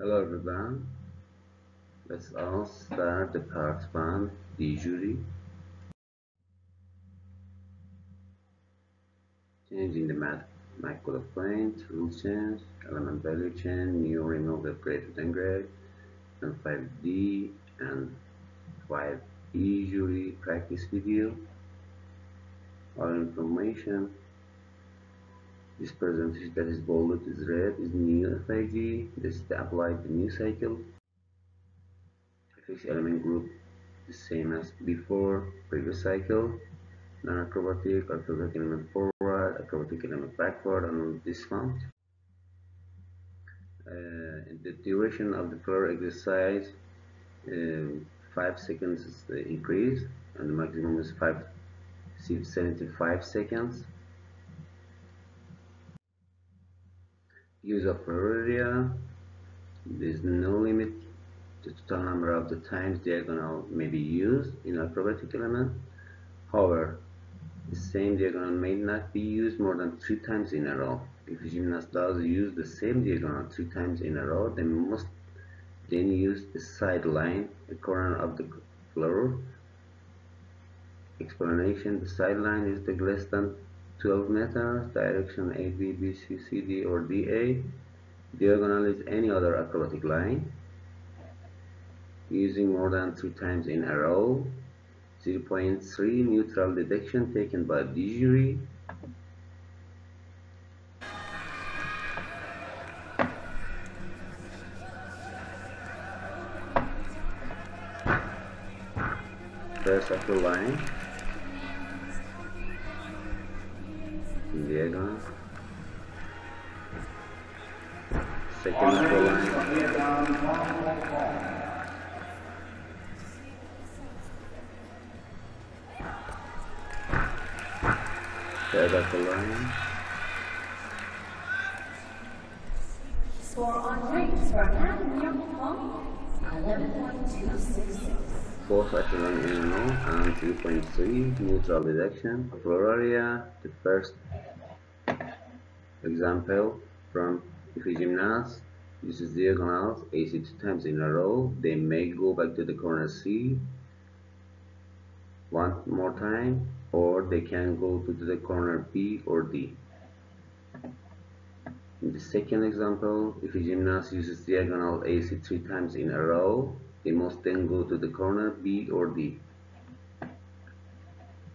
Hello everyone, let's all start the part 1, the jury, changing the math code of point, rule change, element value change, new remove upgrade downgrade, and 5D and 5E jury practice video. All information. This percentage that is bolded is red is new FIG. This is the applied the new cycle. FX element group the same as before, previous cycle. Non-acrobatic, acrobatic element forward, acrobatic element backward, and dismount. The duration of the floor exercise, 5 seconds is the increase, and the maximum is 75 seconds. Use of floor area, there is no limit to the total number of the times diagonal may be used in acrobatic element. However, the same diagonal may not be used more than 3 times in a row. If a gymnast does use the same diagonal 3 times in a row, they must then use the side line, the corner of the floor. Explanation: the side line is the less than 12 meters, direction A, B, B, C, C, D, or D, A. Diagonal is any other acrobatic line. Using more than 3 times in a row. 0.3 neutral deduction taken by the jury. First upper line, diagonal. Second upper line, third upper line. Score on rings for Academy of 11.266. Fourth upper line in a row and 3.3 neutral deduction. Floor area, the first example from if a gymnast uses diagonals AC 2 times in a row, they may go back to the corner C one more time, or they can go to the corner B or D. In the second example, if a gymnast uses diagonal AC 3 times in a row, they must then go to the corner B or D.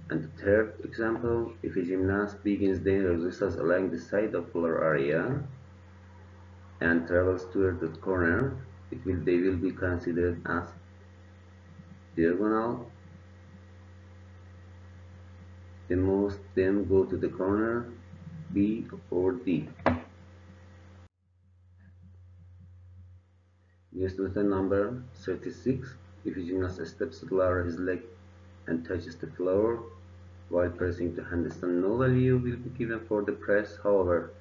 And the third example, if a gymnast begins the exercise along the side of floor area and travels toward the corner, they will be considered as diagonal. They must then go to the corner B or D. Next lesson number 36. If a gymnast steps to lower his leg and touches the floor while pressing the handstand, no value will be given for the press. However,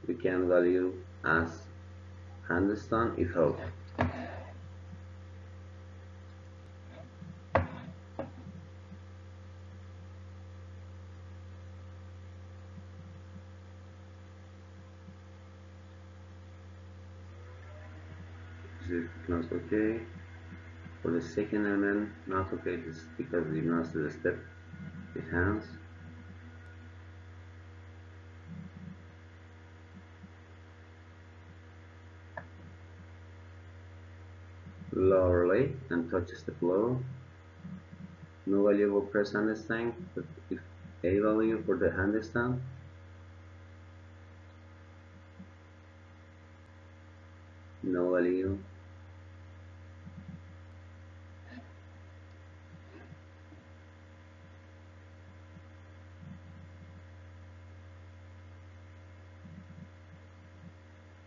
we can value as handstand if held. Not okay. For the second element, not okay, this is because the gymnast did a step with hands. Lower leg and touches the floor. No value for press handstand, but if a value for the handstand. No value.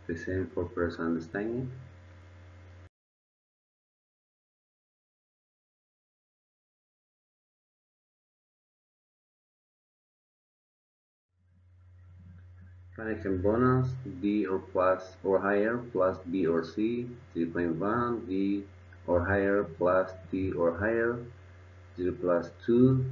The same for press handstanding. Connection bonus, D or plus or higher plus B or C, 0.1, D or higher plus D or higher, 0 plus 2.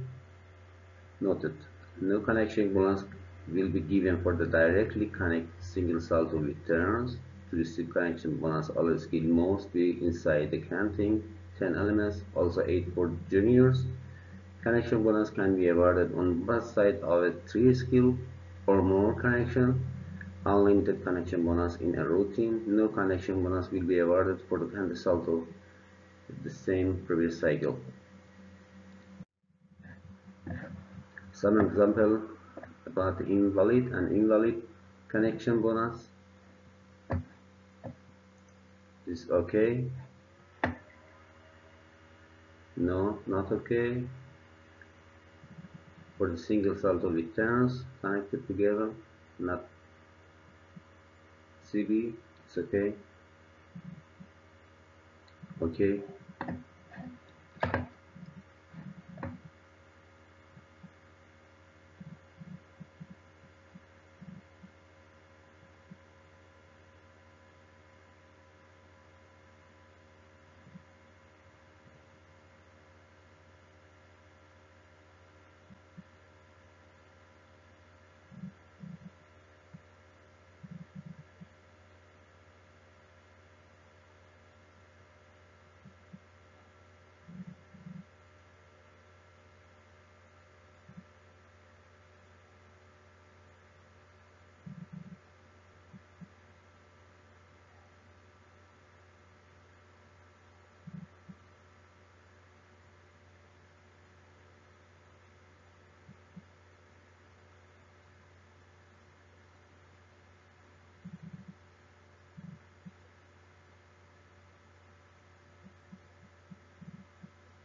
Noted, no connection bonus will be given for the directly connected single salto with turns. To receive connection bonus, all skill must be inside the counting 10 elements. Also 8 for juniors. Connection bonus can be awarded on both sides of a 3 skill or more connection. Unlimited connection bonus in a routine. No connection bonus will be awarded for the country salto with the same previous cycle. Some example about invalid and invalid connection bonus. Is okay. No, not okay. For the single salto with turns connected together, not CB, it's okay. Okay.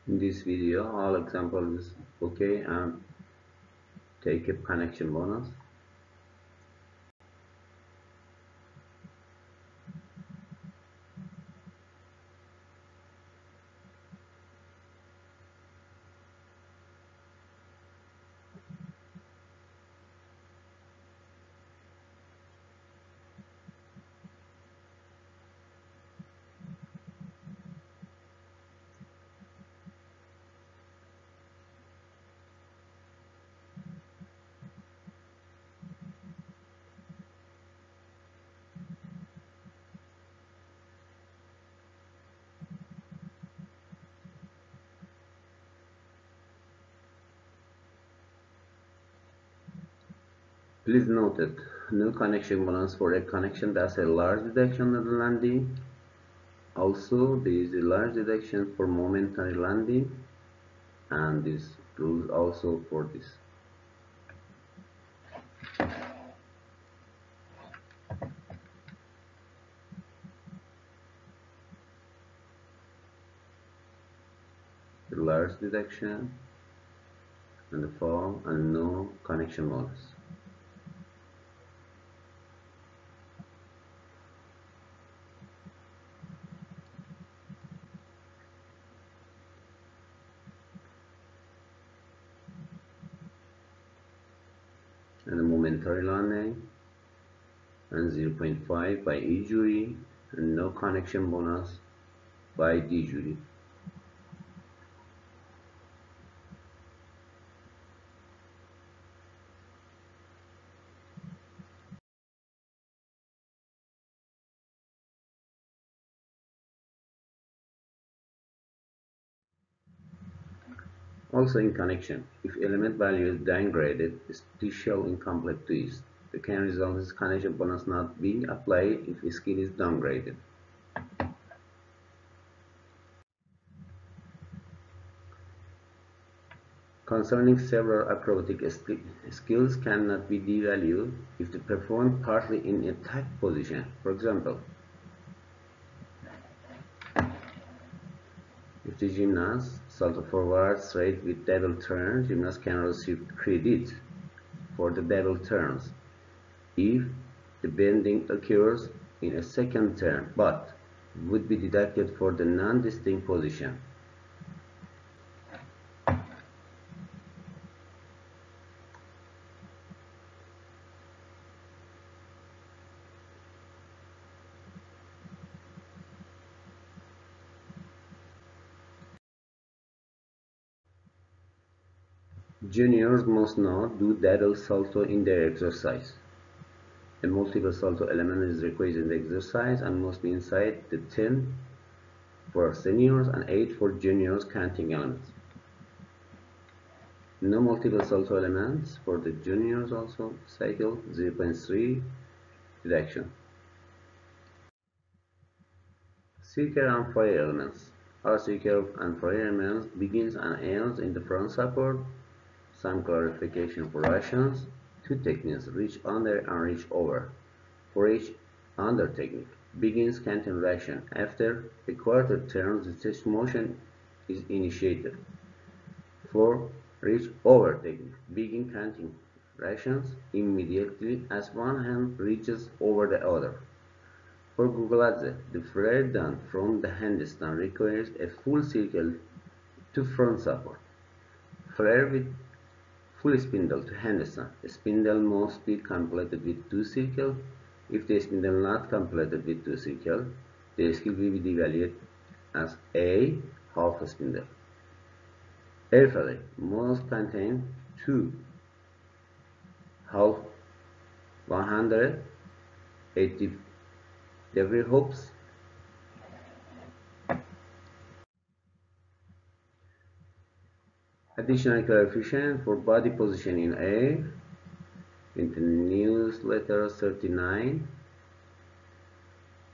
In this video, all examples okay and take a connection bonus. Please note that no connection bonus for a connection that's a large deduction at the landing. Also, there is a large deduction for momentary landing, and this rules also for this. The large deduction and the fall and no connection bonus. And a momentary landing and 0.5 by E jury and no connection bonus by D jury. Also in connection, if element value is downgraded, special incomplete twist, the can result is connection bonus not being applied if a skill is downgraded. Concerning several acrobatic skills cannot be devalued if they perform partly in attack position. For example, if the gymnast salto forward straight with double turn, gymnast can receive credit for the double turns if the bending occurs in a second turn, but would be deducted for the non-distinct position. Juniors must not do double salto in their exercise. A multiple salto element is required in the exercise and must be inside the 10 for seniors and 8 for juniors counting elements. No multiple salto elements for the juniors also. Cycle 0.3 reduction. Circle and fire elements. Our circle and fire elements begins and ends in the front support. Some clarification for rations. Two techniques, reach under and reach over. For each under technique, begins counting ration. After a quarter turns, the test motion is initiated. For reach over technique, begin counting rations immediately as one hand reaches over the other. For Googleadze, the flare done from the handstand requires a full circle to front support. Flare with full spindle to handstand. The spindle must be completed with 2 circles. If the spindle not completed with 2 circles, the skill will be evaluated as a half spindle. Air flare must contain 2 half 180-degree hoops. Additional clarification for body position in air in the newsletter 39.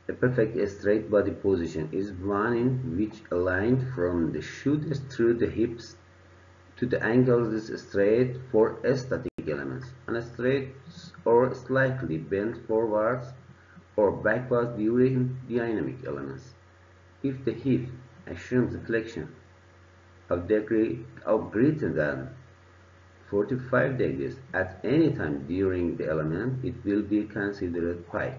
A perfect straight body position is one in which a line from the shoulders through the hips to the ankles is straight for static elements and straight or slightly bent forwards or backwards during dynamic elements. If the hip assumes a flexion of degree of greater than 45 degrees at any time during the element, it will be considered pike.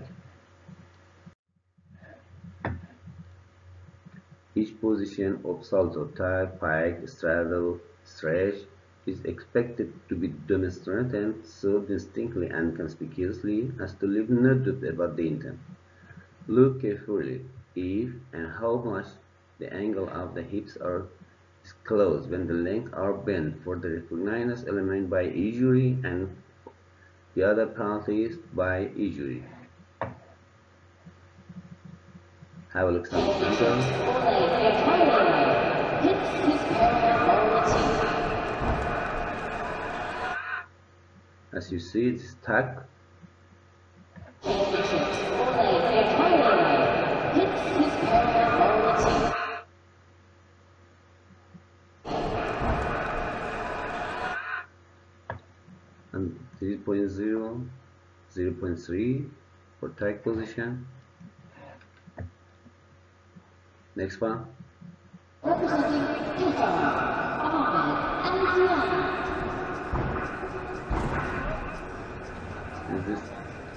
Each position of salto, tag, pike, straddle, stretch is expected to be demonstrated so distinctly and conspicuously as to leave no doubt about the intent. Look carefully if and how much the angle of the hips are disclosed when the lengths are bent for the recognized element by injury and the other penalties by injury. Have a look at the example. As you see, it's stuck. And 3.0, 0.3 for tag position. Next one. This is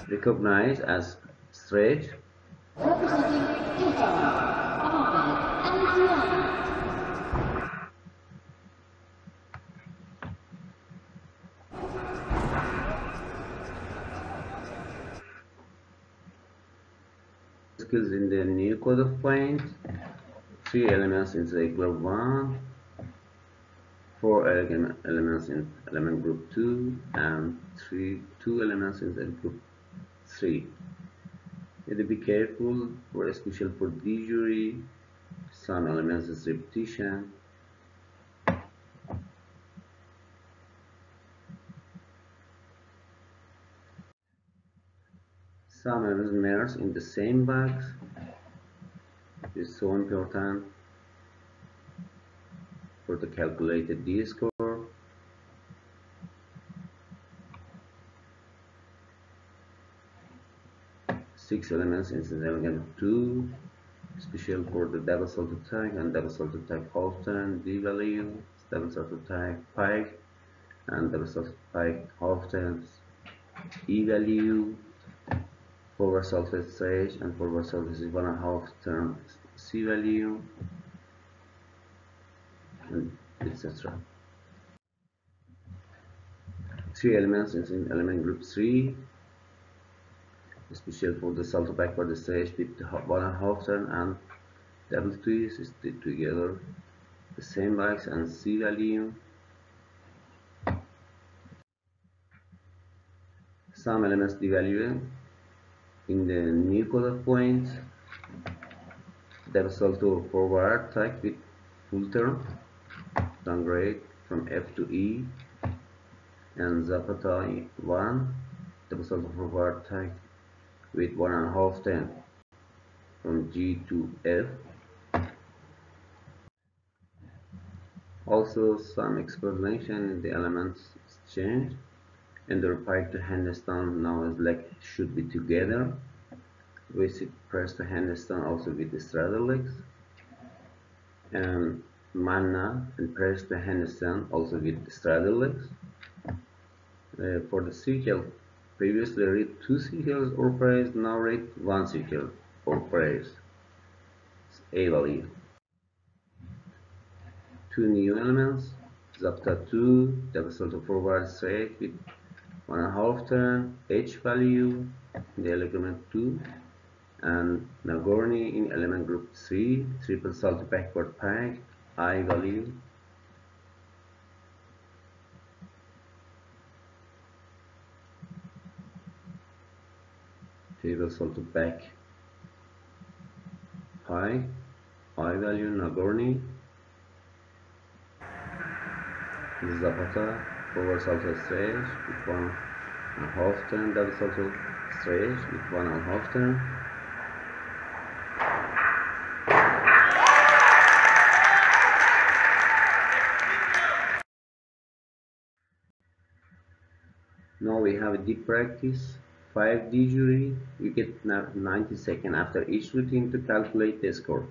recognized as straight. Skills in the new code of points. 3 elements in circular 1, 4 elements in element group 2, and 2 elements in the group 3. You have to be careful, especially for D jury, some elements is repetition. Some elements merge in the same box. It is so important for the calculated D score. Six elements in the element 2, special for the double salto tag and double salto tag half turn D value, double salto tag pike and double salto pike half turns E value, forward salto stretch and forward salto is 1.5 turn C value, and etc. 3 elements in element group 3, special for the salto backward stretch with 1.5 turn and double twist is together the same box and C value. Some elements D value In the new cutoff point, depth salto forward tag with full turn, downgrade from F to E, and Zapata 1, depth salto forward tag with 1.5 turn from G to F. Also, some explanation in the elements changed. Under pike to handstand now is like should be together. Basic press to handstand also with the straddle legs. And mana and press to handstand also with the straddle legs. For the circle, previously read 2 circles or press, now read 1 circle or press. It's A value. 2 new elements, Zapta 2, double salto forward straight with 1.5 turn, H value in the element 2, and Nagorny in element group 3, triple salto backward pike, I value. Triple salto back pike, I value Nagorny. Zapata forward salto straight with 1.5 turn, double salto straight with 1.5 turn. Now we have a deep practice, 5D jury. You get 90 seconds after each routine to calculate the score.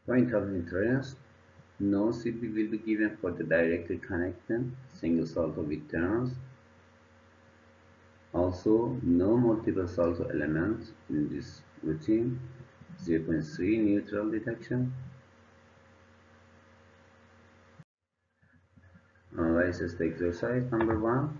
Point of interest, no CP will be given for the directly connected single salto with turns. Also, no multiple salto elements in this routine. 0.3 neutral detection. Analysis the exercise number 1.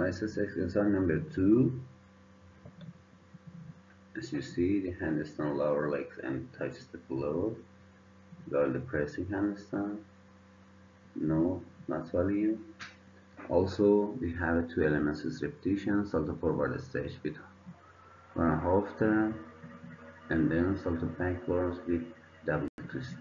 Analysis exercise number 2. As you see, the handstand lower legs and touches the floor while the pressing handstand. No, not value. Also, we have 2 elements repetition, salto forward stage with 1.5 turn, and then salto backwards with double twist.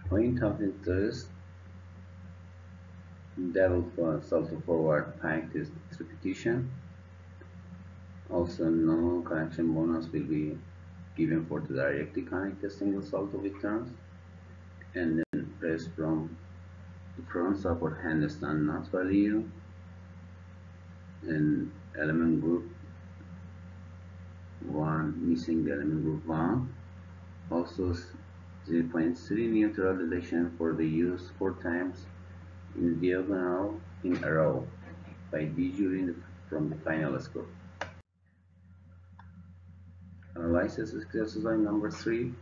Point of interest, double salto forward pike test repetition. Also, no connection bonus will be given for the directly connected single salto with turns. And then press from the front support handstand not value. And element group 1, missing the element group 1. Also 0.3 neutral detection for the use 4 times in diagonal in a row by D from the final score. Analysis exercise number 3.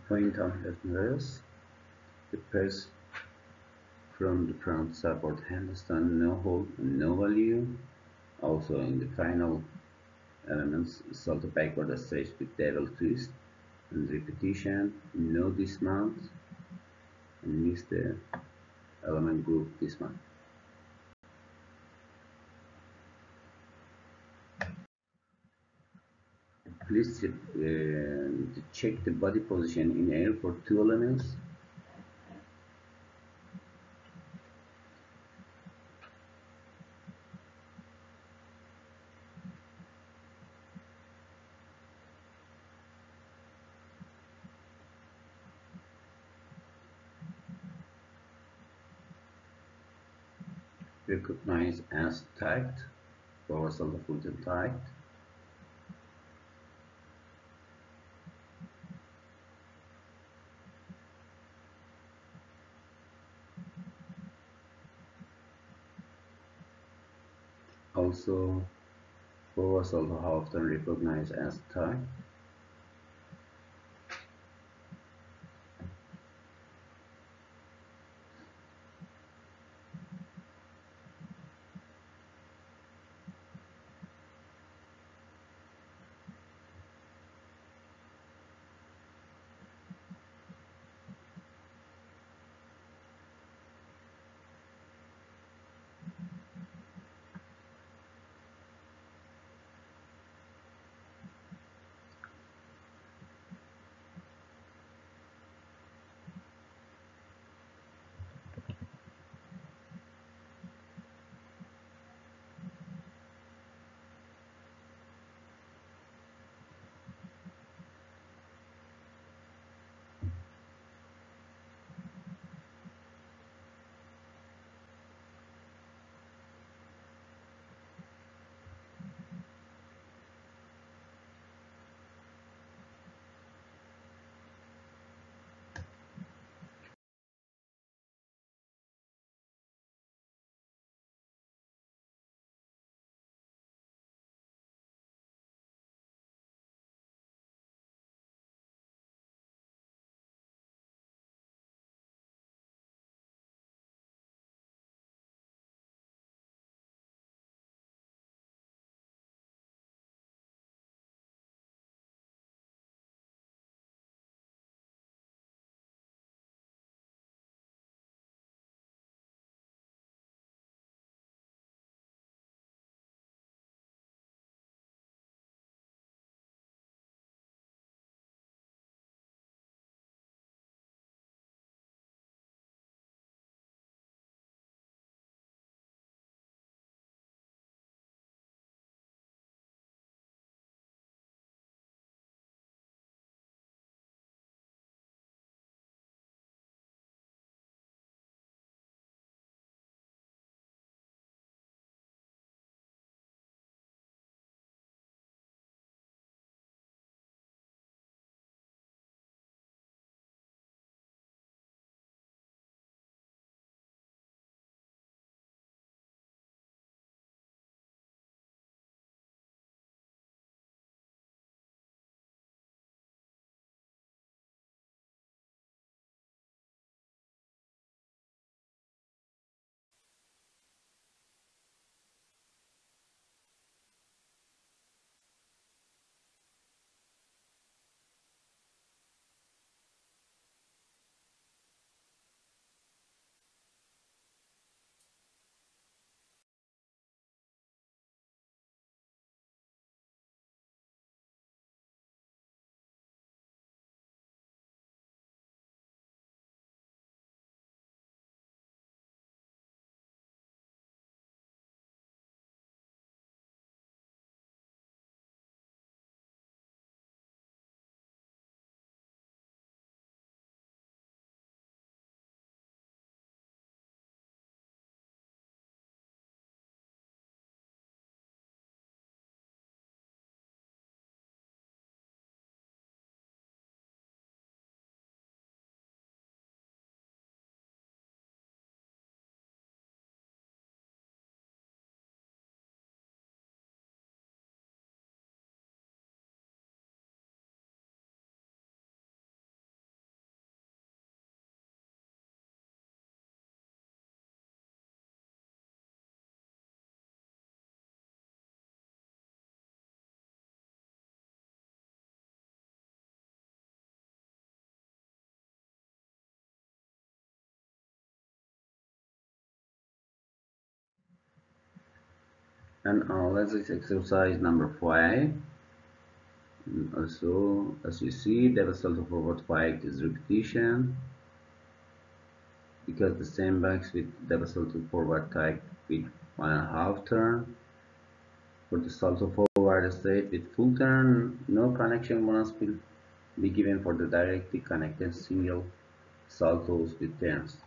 Point of reference: the press from the front support handstand, no hold and no value. Also in the final elements, salt backward stretch with devil twist and repetition, no dismount, and miss the element group dismount. Please check the body position in air for 2 elements. Recognize as tight, forward shoulder full and tight. Also, forward shoulder often recognized as tight. And let's do exercise number 5. And also, as you see, double salto forward pike is repetition because the same backs with double salto forward pike with 1.5 turn. For the salto forward straight with full turn, no connection bonus will be given for the directly connected single saltos with turns.